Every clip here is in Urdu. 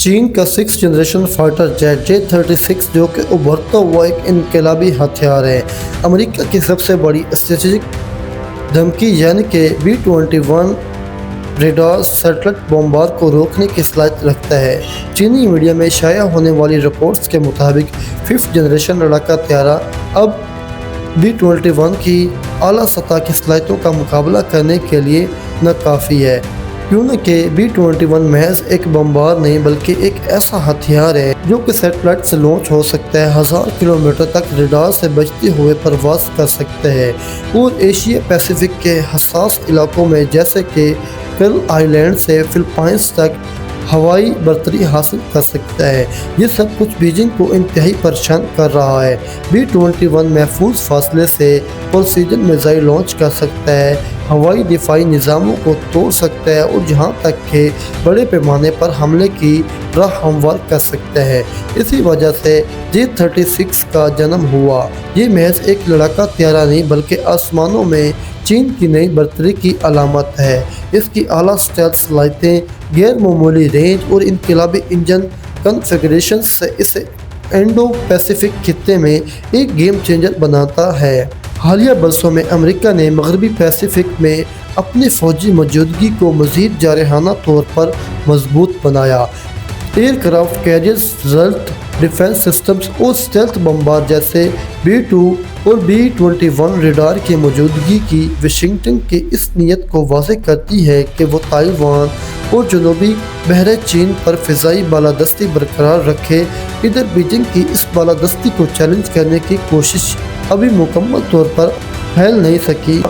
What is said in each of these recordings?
چین کا 6 جنریشن فائٹر جیٹ J-36 جو کہ ابھرتا ہوا ایک انقلابی ہتھیار ہے، امریکہ کی سب سے بڑی اسٹریٹجک دھمکی یعنی کہ B-21 ریڈار سیٹلائٹ بمبار کو روکنے کی صلاحیت رکھتا ہے۔ چینی میڈیا میں شائع ہونے والی رپورٹس کے مطابق 5th جنریشن لڑاکا طیارہ اب B-21 کی اعلیٰ سطح کی صلاحیتوں کا مقابلہ کرنے کے لیے ناکافی ہے، کیونکہ B-21 محض ایک بمبار نہیں بلکہ ایک ایسا ہتھیار ہے جو کہ سیٹلائٹ سے لانچ ہو سکتا ہے، 1000 کلومیٹر تک ریڈار سے بچتے ہوئے پرواز کر سکتا ہے اور ایشیا پیسیفک کے حساس علاقوں میں جیسے کہ کرل آئی لینڈ سے فلپائنز تک ہوائی برتری حاصل کر سکتا ہے۔ یہ سب کچھ بیجنگ کو انتہائی پریشان کر رہا ہے۔ B-21 محفوظ فاصلے سے پریسیجن میزائل لانچ کر سکتا ہے، ہوائی دفاعی نظاموں کو توڑ سکتا ہے اور جہاں تک کہ بڑے پیمانے پر حملے کی راہ ہموار کر سکتا ہے۔ اسی وجہ سے J-36 کا جنم ہوا۔ یہ محض ایک لڑاکا طیارہ نہیں بلکہ آسمانوں میں چین کی نئی برتری کی علامت ہے۔ اس کی اعلیٰ اسٹیلتھ صلاحیتیں، غیر معمولی رینج اور انقلابی انجن کنفیگریشن سے اسے انڈو پیسیفک خطے میں ایک گیم چینجر بناتا ہے۔ حالیہ برسوں میں امریکہ نے مغربی پیسیفک میں اپنی فوجی موجودگی کو مزید جارحانہ طور پر مضبوط بنایا۔ Aircraft carriers, result defence systems اور اسٹیلتھ بمبار جیسے B-2 اور B-21 ریڈار کی موجودگی کی واشنگٹن کی اس نیت کو واضح کرتی ہے کہ وہ تائیوان اور جنوبی بحر چین پر فضائی بالادستی برقرار رکھے۔ ادھر بیجنگ کی اس بالادستی کو چیلنج کرنے کی کوشش ابھی مکمل طور پر پھیل نہیں سکی۔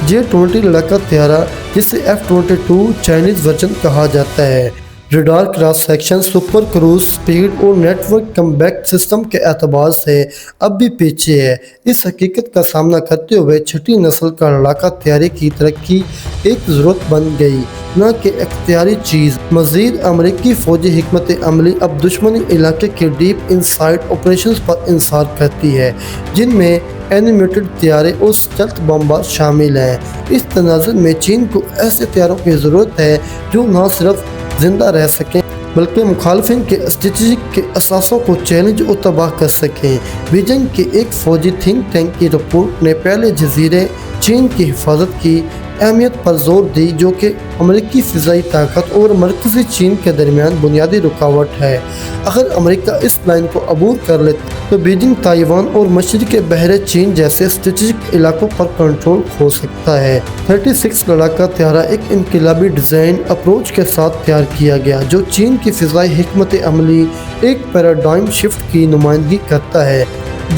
J-20 لڑاکا طیارہ جسے F-22 چائنیز ورژن کہا جاتا ہے، radar cross section, super cruise speed اور نیٹ ورک کمبیکٹ سسٹم کے اعتبار سے اب بھی پیچھے ہے۔ اس حقیقت کا سامنا کرتے ہوئے چھٹی نسل کا لڑاکا طیارے کی ترقی ایک ضرورت بن گئی، نہ کہ اختیاری چیز۔ مزید امریکی فوجی حکمت عملی اب دشمنی علاقے کے ڈیپ انسائٹ آپریشنز پر انحصار کرتی ہے، جن میں اینیمیٹڈ طیارے اور اسٹیلتھ بمبار شامل ہیں۔ اس تناظر میں چین کو ایسے طیاروں کی ضرورت ہے جو نہ صرف زندہ رہ سکیں بلکہ مخالفین کے اسٹریٹجک کے اثاثوں کو چیلنج اور تباہ کر سکیں۔ بیجنگ کے ایک فوجی تھنک ٹینک کی رپورٹ نے پہلے جزیرے چین کی حفاظت کی اہمیت پر زور دی، جو کہ امریکی فضائی طاقت اور مرکزی چین کے درمیان بنیادی رکاوٹ ہے۔ اگر امریکہ اس لائن کو عبور کر لے تو بیجنگ تائیوان اور مشرق بحر چین جیسے اسٹریٹجک علاقوں پر کنٹرول کھو سکتا ہے۔ 36 لڑاکا طیارہ ایک انقلابی ڈیزائن اپروچ کے ساتھ تیار کیا گیا جو چین کی فضائی حکمت عملی ایک پیراڈائم شفٹ کی نمائندگی کرتا ہے۔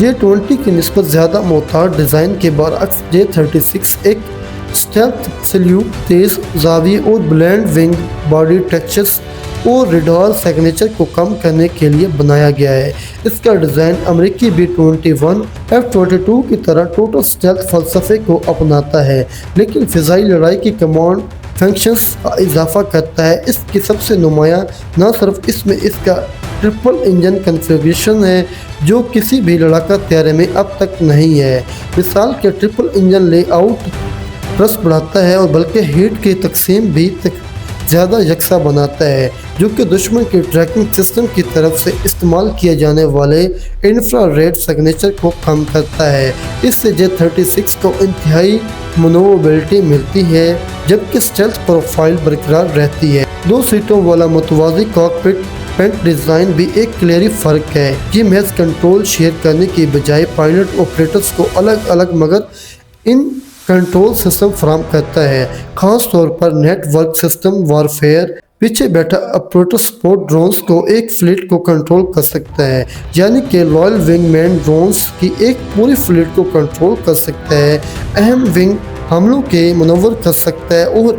J-20 کی نسبت زیادہ محتاط ڈیزائن کے برعکس J-36 ایک اسٹیلتھ سلیوٹ، تیز زاویے اور بلینڈ ونگ باڈی ٹیکسچرز اور ریڈار سگنیچر کو کم کرنے کے لیے بنایا گیا ہے۔ اس کا ڈیزائن امریکی B-21 F-22 کی طرح ٹوٹل اسٹیلتھ فلسفے کو اپناتا ہے، لیکن فضائی لڑائی کی کمانڈ فنکشنز کا اضافہ کرتا ہے۔ اس کی سب سے نمایاں نہ صرف اس میں اس کا ٹرپل انجن کنفیگریشن ہے جو کسی بھی لڑاکا طیارے میں اب تک نہیں ہے۔ مثال کے ٹرپل انجن لے آؤٹ رس بڑھاتا ہے اور بلکہ ہیٹ کی تقسیم بھی زیادہ یکساں بناتا ہے، جو کہ دشمن کے ٹریکنگ سسٹم کی طرف سے استعمال کیے جانے والے انفرا ریڈ سگنیچر کو کم کرتا ہے۔ اس سے J-36 کو انتہائی منوویبلٹی ملتی ہے جبکہ اسٹیلتھ پروفائل برقرار رہتی ہے۔ 2 سیٹوں والا متوازی کاکپٹ پینٹ ڈیزائن بھی ایک کلیری فرق ہے۔ یہ محض کنٹرول شیئر کرنے کی بجائے پائلٹ آپریٹرز کو الگ الگ مگر ان کنٹرول سسٹم فراہم کرتا ہے، خاص طور پر نیٹ ورک سسٹم وارفیئر۔ پیچھے بیٹھا آپریٹر سپورٹ ڈرونز کو ایک فلیٹ کو کنٹرول کر سکتا ہے، یعنی کہ لوئل ونگ مین ڈرونز کی ایک پوری فلیٹ کو کنٹرول کر سکتا ہے، اہم ونگ حملوں کے منور کر سکتا ہے اور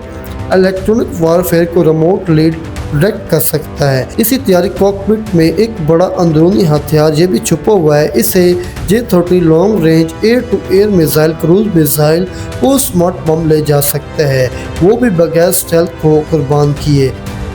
الیکٹرونک وارفیئر کو ریموٹ لیڈ ڈائریکٹ کر سکتا ہے۔ اسی طیارے کاکپٹ میں ایک بڑا اندرونی ہتھیار یہ بھی چھپا ہوا ہے۔ اسے J-30 long range air to air missile, cruise missile اور سمارٹ بم لے جا سکتا ہے، وہ بھی بغیر اسٹیلتھ کو قربان کیے۔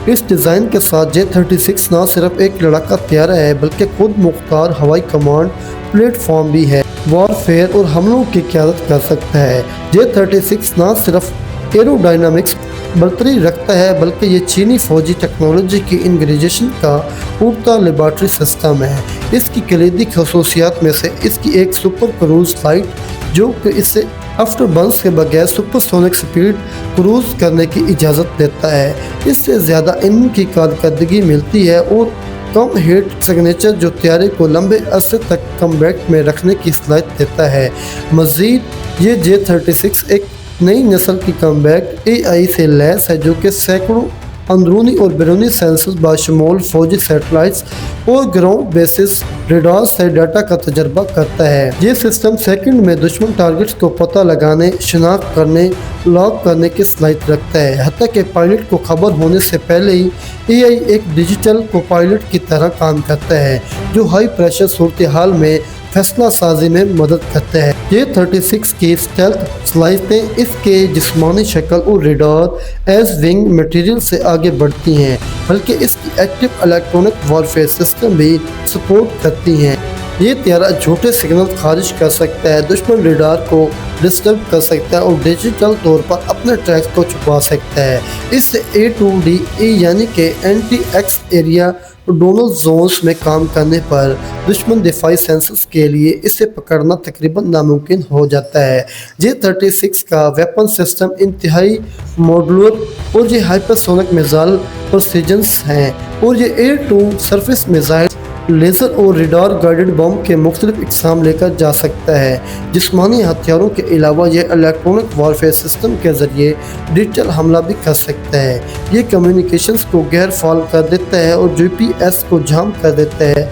اس ڈیزائن کے ساتھ J-36 نہ صرف ایک لڑاکا طیارہ ہے بلکہ خود مختار ہوائی کمانڈ پلیٹ فارم بھی ہے، وارفیئر اور حملوں کی قیادت کر سکتا ہے۔ J-36 نہ صرف ایرو ڈائنامکس برتری رکھتا ہے، بلکہ یہ چینی فوجی ٹیکنالوجی کی انگریجیشن کا اڑتا لیبارٹری سسٹم ہے۔ اس کی کلیدی خصوصیات میں سے اس کی ایک سپر کروز فلائٹ، جو کہ اسے آفٹر برنس کے بغیر سپر سونک سپیڈ کروز کرنے کی اجازت دیتا ہے۔ اس سے زیادہ انجن کی کارکردگی ملتی ہے اور کم ہیٹ سگنیچر، جو طیارے کو لمبے عرصے تک کمبیٹ میں رکھنے کی صلاحیت دیتا ہے۔ مزید یہ J-36 ایک نئی نسل کی کمبیٹ AI سے لیس ہے، جو کہ سینکڑوں اندرونی اور بیرونی سینسرز بشمول فوجی سیٹلائٹس اور گراؤنڈ بیسز ریڈار سے ڈیٹا کا تجربہ کرتا ہے۔ یہ سسٹم سیکنڈ میں دشمن ٹارگٹس کو پتہ لگانے، شناخت کرنے، لاک کرنے کی صلاحیت رکھتا ہے، حتیٰ کہ پائلٹ کو خبر ہونے سے پہلے ہی AI ایک ڈیجیٹل کو پائلٹ کی طرح کام کرتا ہے، جو ہائی پریشر صورتحال میں فیصلہ سازی میں مدد کرتا ہے۔ J-36 کی اسٹیلتھ صلاحیتیں اس کے جسمانی شکل اور ریڈار ایز ونگ میٹیریل سے آگے بڑھتی ہیں، بلکہ اس کی ایکٹیو الیکٹرونک وارفیئر سسٹم بھی سپورٹ کرتی ہیں۔ یہ طیارہ جھوٹے سگنل خارج کر سکتا ہے، دشمن ریڈار کو ڈسٹرب کر سکتا ہے اور ڈیجیٹل طور پر اپنے ٹریکس کو چھپا سکتا ہے۔ اس سے A2DE یعنی کہ اینٹی ایکس ایریا ڈونل زونز میں کام کرنے پر دشمن دفاعی سینسرز کے لیے اسے پکڑنا تقریباً ناممکن ہو جاتا ہے۔ J-36 کا ویپن سسٹم انتہائی ماڈیولر اور یہ ہائپر سونک میزائل پرسیجنز ہیں، اور یہ air to surface missile, laser اور ریڈار گائیڈڈ بم کے مختلف اقسام لے کر جا سکتا ہے۔ جسمانی ہتھیاروں کے علاوہ یہ الیکٹرونک وارفیئر سسٹم کے ذریعے ڈیجیٹل حملہ بھی کر سکتا ہے۔ یہ کمیونیکیشنز کو غیر فعال کر دیتا ہے اور GPS کو جام کر دیتا ہے،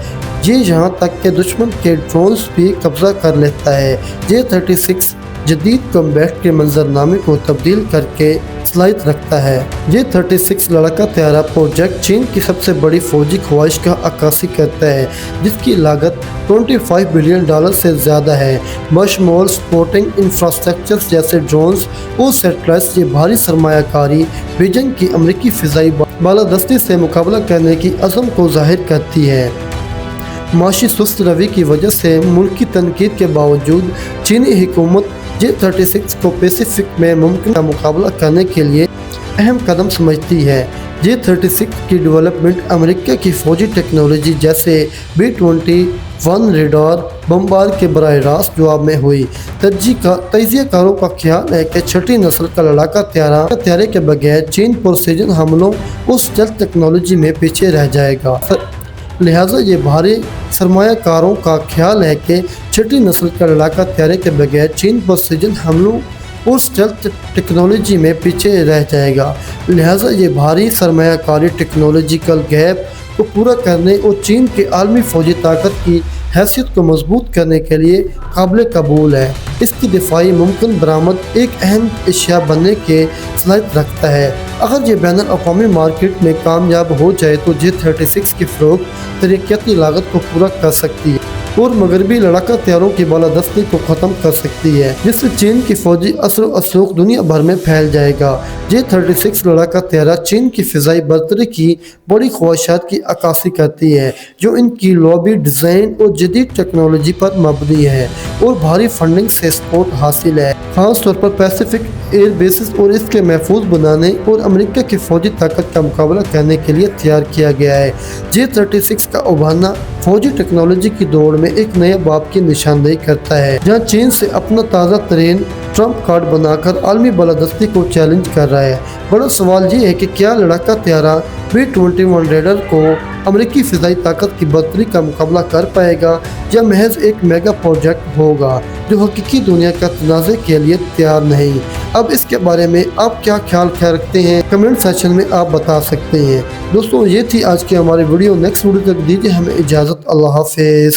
یہ یہاں تک کہ دشمن کے ڈرونز بھی قبضہ کر لیتا ہے۔ J-36 جدید کمبیٹ کے منظرنامے کو تبدیل کر کے صلاحیت رکھتا ہے۔ J-36 لڑاکا طیارہ پروجیکٹ چین کی سب سے بڑی فوجی خواہش کا عکاسی کرتا ہے، جس کی لاگت $25 بلین سے زیادہ ہے۔ بشمول سپورٹنگ انفراسٹرکچر جیسے ڈرونز اور سیٹلائٹس، یہ بھاری سرمایہ کاری بیجنگ کی امریکی فضائی بالادستی سے مقابلہ کرنے کی عزم کو ظاہر کرتی ہے۔ معاشی سست روی کی وجہ سے ملکی تنقید کے باوجود چینی حکومت J-36 کو پیسیفک میں ممکنہ مقابلہ کرنے کے لیے اہم قدم سمجھتی ہے۔ J-36 کی ڈیولپمنٹ امریکہ کی فوجی ٹیکنالوجی جیسے B-21 ریڈار بمبار کے براہ راست جواب میں ہوئی۔ تجزیہ کاروں کا خیال ہے کہ چھٹی نسل کا لڑاکا طیارے کے بغیر چین پرسیجن حملوں اور اسٹیلتھ ٹیکنالوجی میں پیچھے رہ جائے گا۔ لہٰذا یہ بھاری سرمایہ کاروں کا خیال ہے کہ چھٹی نسل کا لڑاکا طیارے کے بغیر چین پرسیجن حملوں اور اسٹیلتھ ٹیکنالوجی میں پیچھے رہ جائے گا۔ لہٰذا یہ بھاری سرمایہ کاری ٹیکنالوجیکل گیپ کو پورا کرنے اور چین کے عالمی فوجی طاقت کی حیثیت کو مضبوط کرنے کے لیے قابل قبول ہے۔ اس کی دفاعی ممکن برآمد ایک اہم اشیا بننے کے صلاحیت رکھتا ہے۔ اگر یہ بین الاقوامی مارکیٹ میں کامیاب ہو جائے تو J-36 کی فروخت ترقیاتی لاگت کو پورا کر سکتی ہے اور مغربی لڑاکا طیاروں کی بالادستی کو ختم کر سکتی ہے، جس سے چین کی فوجی اثر و رسوخ دنیا بھر میں پھیل جائے گا۔ J-36 لڑاکا طیارہ چین کی فضائی برتری کی بڑی خواہشات کی عکاسی کرتی ہے، جو ان کی لابی ڈیزائن اور جدید ٹیکنالوجی پر مبنی ہے اور بھاری فنڈنگ سے سپورٹ حاصل ہے، خاص طور پر پیسیفک ایئر بیسز اور اس کے محفوظ بنانے اور امریکہ کی فوجی طاقت کا مقابلہ کرنے کے لیے تیار کیا گیا ہے۔ J-36 کا ابھرنا فوجی ٹیکنالوجی کی دوڑ میں ایک نئے باب کی نشاندہی کرتا ہے، جہاں چین سے اپنا تازہ ترین ٹرمپ کارڈ بنا کر عالمی بالادستی کو چیلنج کر رہا ہے۔ بڑا سوال یہ ہے کہ کیا لڑاکا طیارہ B-21 ریڈر کو امریکی فضائی طاقت کی برتری کا مقابلہ کر پائے گا، یا محض ایک میگا پروجیکٹ ہوگا جو حقیقی دنیا کا تنازع کے لیے تیار نہیں؟ اب اس کے بارے میں آپ کیا خیال رکھتے ہیں؟ کمنٹ سیکشن میں آپ بتا سکتے ہیں۔ دوستوں، یہ تھی آج کی ہماری ویڈیو۔ نیکسٹ ویڈیو تک دیجیے ہمیں اجازت۔ اللہ حافظ۔